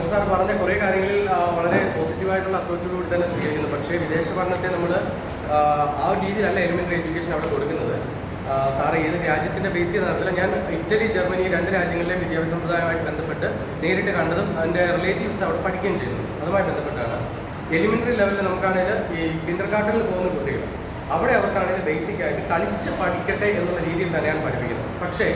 Professor sir പറഞ്ഞ കുറേ കാര്യങ്ങളിൽ വളരെ പോസിറ്റീവായിട്ടുള്ള അപ്രോച്ചോടുകൂടി തന്നെ സ്വീകരിക്കുന്നു. പക്ഷേ വിദേശ പഠനത്തെ നമ്മൾ ആ ഒരു രീതിയിലല്ല എലിമെൻ്ററി എഡ്യൂക്കേഷൻ അവിടെ കൊടുക്കുന്നത്. സാർ ഏത് രാജ്യത്തിൻ്റെ ബേസ് ചെയ്ത് നടത്തില്ല. ഞാൻ ഇറ്റലി, ജർമ്മനി 2 രാജ്യങ്ങളിലെയും വിദ്യാഭ്യാസ സമ്പ്രദായവുമായിട്ട് ബന്ധപ്പെട്ട് നേരിട്ട് കണ്ടതും അതിൻ്റെ റിലേറ്റീവ്സ് അവിടെ പഠിക്കുകയും ചെയ്യുന്നു. അതുമായി ബന്ധപ്പെട്ടാണ് എലിമെൻ്ററി ലെവലിൽ നമുക്കാണെങ്കിൽ ഈ കിൻഡർഗാർട്ടനിൽ പോകുന്ന കുട്ടികൾ അവിടെ അവർക്കാണെങ്കിൽ ബേസിക്കായിട്ട് കളിച്ച് പഠിക്കട്ടെ എന്നുള്ള രീതിയിൽ തന്നെയാണ് പഠിപ്പിക്കുന്നത്. പക്ഷേ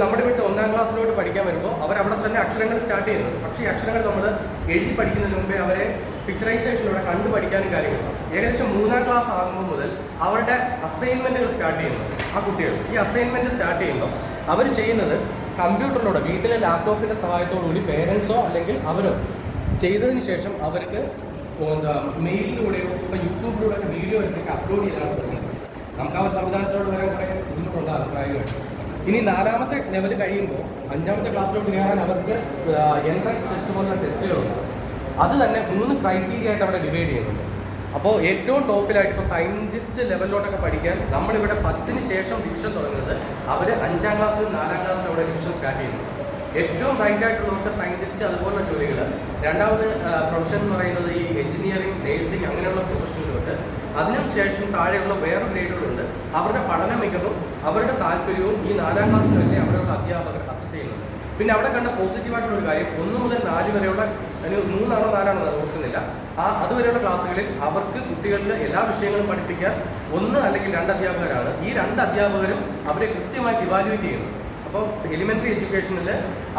നമ്മുടെ വീട്ടിൽ 1ാം ക്ലാസ്സിലോട്ട് പഠിക്കാൻ വരുമ്പോൾ അവരവിടെ തന്നെ അക്ഷരങ്ങൾ സ്റ്റാർട്ട് ചെയ്യുന്നത്. പക്ഷേ ഈ അക്ഷരങ്ങൾ നമ്മൾ എഴുതി പഠിക്കുന്നതിന് മുമ്പേ അവരെ പിക്ചറൈസേഷനിലൂടെ കണ്ടു പഠിക്കാനും കാര്യങ്ങളുണ്ട്. ഏകദേശം 3ാം ക്ലാസ് ആകുമ്പോൾ മുതൽ അവരുടെ അസൈൻമെൻറ്റുകൾ സ്റ്റാർട്ട് ചെയ്യുന്നു. ആ കുട്ടികൾ ഈ അസൈൻമെൻറ്റ് സ്റ്റാർട്ട് ചെയ്യുമ്പോൾ അവർ ചെയ്യുന്നത് കമ്പ്യൂട്ടറിലൂടെ വീട്ടിലെ ലാപ്ടോപ്പിൻ്റെ സഹായത്തോടുകൂടി പേരൻസോ അല്ലെങ്കിൽ അവരോ ചെയ്തതിന് ശേഷം അവർക്ക് മെയിലിലൂടെയോ ഇപ്പോൾ യൂട്യൂബിലൂടെയൊക്കെ വീഡിയോ എടുത്തിട്ട് അപ്ലോഡ് ചെയ്താണ് തുടങ്ങുന്നത്. നമുക്ക് ആ ഒരു സംവിധാനത്തോട് വരാൻ കുറേ ബുദ്ധിമുട്ടുണ്ട് അഭിപ്രായമായിട്ട്. ഇനി 4ാമത്തെ ലെവൽ കഴിയുമ്പോൾ 5ാമത്തെ ക്ലാസ്സിലോട്ട് കയറാൻ അവർക്ക് എൻട്രൻസ് ടെസ്റ്റ് പോലുള്ള ടെസ്റ്റുകളുണ്ട്. അത് തന്നെ 3 ക്രൈറ്റീരിയ ആയിട്ട് അവിടെ ഡിവൈഡ് ചെയ്യുന്നുണ്ട്. അപ്പോൾ ഏറ്റവും ടോപ്പിലായിട്ട് ഇപ്പോൾ സയൻറ്റിസ്റ്റ് ലെവലിലോട്ടൊക്കെ പഠിക്കാൻ നമ്മളിവിടെ 10ന് ശേഷം ഡിവിഷൻ തുടങ്ങുന്നത് അവർ 5ാം ക്ലാസ്സിലും 4ാം ക്ലാസ്സിലും അവിടെ ഡിവിഷൻ സ്റ്റാർട്ട് ചെയ്യുന്നു. ഏറ്റവും ബ്രൈറ്റ് ആയിട്ടുള്ളവർക്ക് സയൻറ്റിസ്റ്റ് അതുപോലുള്ള ജോലികൾ. രണ്ടാമത് പ്രൊഫഷൻ എന്ന് പറയുന്നത് ഈ എഞ്ചിനീയറിംഗ്, നേഴ്സിംഗ് അങ്ങനെയുള്ള പ്രൊഫഷനുകളുണ്ട്. അതിനും ശേഷം താഴെയുള്ള വേറെ ഗ്രേഡുകളുണ്ട്. അവരുടെ പഠന മികവും അവരുടെ താല്പര്യവും ഈ 4ാം ക്ലാസ്സിൽ വെച്ച് അവരുടെ അധ്യാപകർ അസസ് ചെയ്യുന്നുണ്ട്. പിന്നെ അവിടെ കണ്ട പോസിറ്റീവായിട്ടുള്ള ഒരു കാര്യം 1 മുതൽ 4 വരെയുള്ള 3 ആണോ 4 ആണോ ഓർക്കുന്നില്ല, അതുവരെയുള്ള ക്ലാസ്സുകളിൽ അവർക്ക് കുട്ടികൾക്ക് എല്ലാ വിഷയങ്ങളും പഠിപ്പിക്കാൻ 1 അല്ലെങ്കിൽ 2 അധ്യാപകരാണ്. ഈ 2 അധ്യാപകരും അവരെ കൃത്യമായിട്ട് ഇവാലുവേറ്റ് ചെയ്യുന്നു. അപ്പോൾ എലിമെൻ്ററി എഡ്യൂക്കേഷനിൽ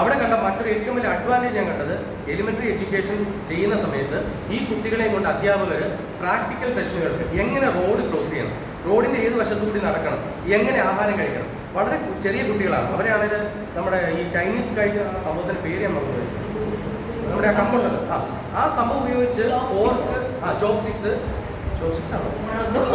അവിടെ കണ്ട മറ്റൊരു ഏറ്റവും വലിയ അഡ്വാൻറ്റേജ് ഞാൻ കണ്ടത്, എലിമെൻ്ററി എഡ്യൂക്കേഷൻ ചെയ്യുന്ന സമയത്ത് ഈ കുട്ടികളെയും കൊണ്ട് അധ്യാപകർ പ്രാക്ടിക്കൽ സെഷനുകൾക്ക് എങ്ങനെ റോഡ് ക്രോസ് ചെയ്യണം, റോഡിൻ്റെ ഏത് വശത്തുകൂടി നടക്കണം, എങ്ങനെ ആഹാരം കഴിക്കണം. വളരെ ചെറിയ കുട്ടികളാണ്. അവരെയാണെങ്കിൽ നമ്മുടെ ഈ ചൈനീസ് കഴിക്കുന്ന സംഭവത്തിൻ്റെ പേര് ഞാൻ മറന്നുപോയി, നമ്മുടെ ആ കമ്പുണ്ടല്ലോ, ആ സംഭവം ഉപയോഗിച്ച് ഫോർക്ക്, ചോപ്സ്റ്റിക്സ് ആണോ,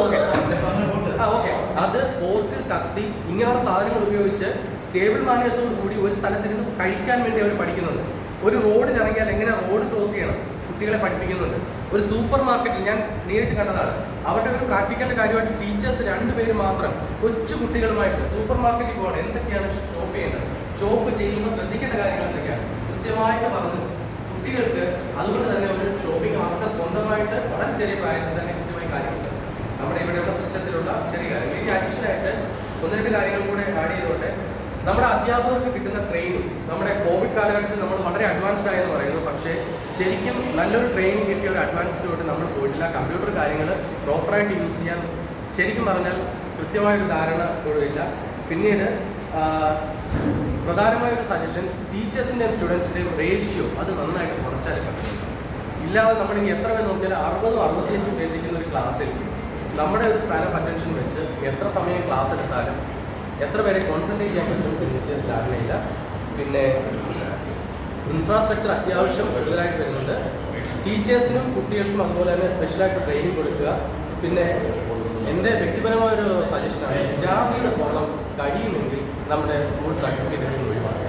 ഓക്കെ അത് ഫോർക്ക്, കത്തി ഇങ്ങനെയുള്ള സാധനങ്ങൾ ഉപയോഗിച്ച് ടേബിൾ മാനേഴ്സോട് കൂടി ഒരു സ്ഥലത്തിരുന്ന് കഴിക്കാൻ വേണ്ടി അവർ പഠിക്കുന്നുണ്ട്. ഒരു റോഡിൽ ഇറങ്ങിയാൽ എങ്ങനെ റോഡ് ക്രോസ് ചെയ്യണം കുട്ടികളെ പഠിപ്പിക്കുന്നുണ്ട്. ഒരു സൂപ്പർ മാർക്കറ്റിൽ ഞാൻ നേരിട്ട് കണ്ടതാണ്. അവരുടെ ഒരു പ്രാക്ടിക്കലിൻ്റെ കാര്യമായിട്ട് ടീച്ചേഴ്സ് 2 പേര് മാത്രം കൊച്ചു കുട്ടികളുമായിട്ട് സൂപ്പർ മാർക്കറ്റിൽ പോകണം, എന്തൊക്കെയാണ് ഷോപ്പ് ചെയ്യുന്നത്, ഷോപ്പ് ചെയ്യുമ്പോൾ ശ്രദ്ധിക്കേണ്ട കാര്യങ്ങൾ എന്തൊക്കെയാണ് കൃത്യമായിട്ട് പറഞ്ഞു കുട്ടികൾക്ക്. അതുകൊണ്ട് തന്നെ ഒരു ഷോപ്പിംഗ് അവർക്ക് സ്വന്തമായിട്ട് വളരെ ചെറിയ പ്രായത്തിൽ തന്നെ കൃത്യമായി കാര്യങ്ങളുണ്ട്. നമ്മുടെ ഇവിടെയുള്ള സിസ്റ്റത്തിലുള്ള ചെറിയ കാര്യങ്ങൾ. ഇനി അഡീഷണലായിട്ട് 1-2 കാര്യങ്ങൾ കൂടെ ആഡ് ചെയ്തോട്ടെ. നമ്മുടെ അധ്യാപകർക്ക് കിട്ടുന്ന ട്രെയിനിങ് നമ്മുടെ കോവിഡ് കാലഘട്ടത്തിൽ നമ്മൾ വളരെ അഡ്വാൻസ്ഡ് ആയെന്ന് പറയുന്നു. പക്ഷേ ശരിക്കും നല്ലൊരു ട്രെയിനിങ് കിട്ടിയ ഒരു അഡ്വാൻസ്ഡിലോട്ട് നമ്മൾ പോയിട്ടില്ല. കമ്പ്യൂട്ടർ കാര്യങ്ങൾ പ്രോപ്പറായിട്ട് യൂസ് ചെയ്യാൻ ശരിക്കും പറഞ്ഞാൽ കൃത്യമായൊരു ധാരണ ഇല്ല. പിന്നീട് പ്രധാനമായൊരു സജഷൻ, ടീച്ചേഴ്സിൻ്റെയും സ്റ്റുഡൻസിൻ്റെയും റേഷ്യോ അത് നന്നായിട്ട് കുറച്ചാൽ പറ്റും. ഇല്ലാതെ നമ്മളിനി എത്ര പേര് നോക്കിയാൽ 60 65 പേരിരിക്കുന്ന ഒരു ക്ലാസ്സിൽ നമ്മുടെ ഒരു സ്പാൻ ഓഫ് അറ്റൻഷൻ വെച്ച് എത്ര സമയം ക്ലാസ് എടുത്താലും എത്ര പേരെ കോൺസെൻട്രേറ്റ് ചെയ്യാൻ പറ്റും എനിക്ക് ധാരണയില്ല. പിന്നെ ഇൻഫ്രാസ്ട്രക്ചർ അത്യാവശ്യം റെഗുലറായിട്ട് വരുന്നുണ്ട്. ടീച്ചേഴ്സിനും കുട്ടികൾക്കും അതുപോലെ തന്നെ സ്പെഷ്യലായിട്ട് ട്രെയിനിങ് കൊടുക്കുക. പിന്നെ എൻ്റെ വ്യക്തിപരമായൊരു സജഷനാണ്, ജാതിയുടെ കോളം കഴിയുമെങ്കിൽ നമ്മുടെ സ്കൂൾ സർട്ടിഫിക്കറ്റുകൾ ഒഴിവാക്കുക.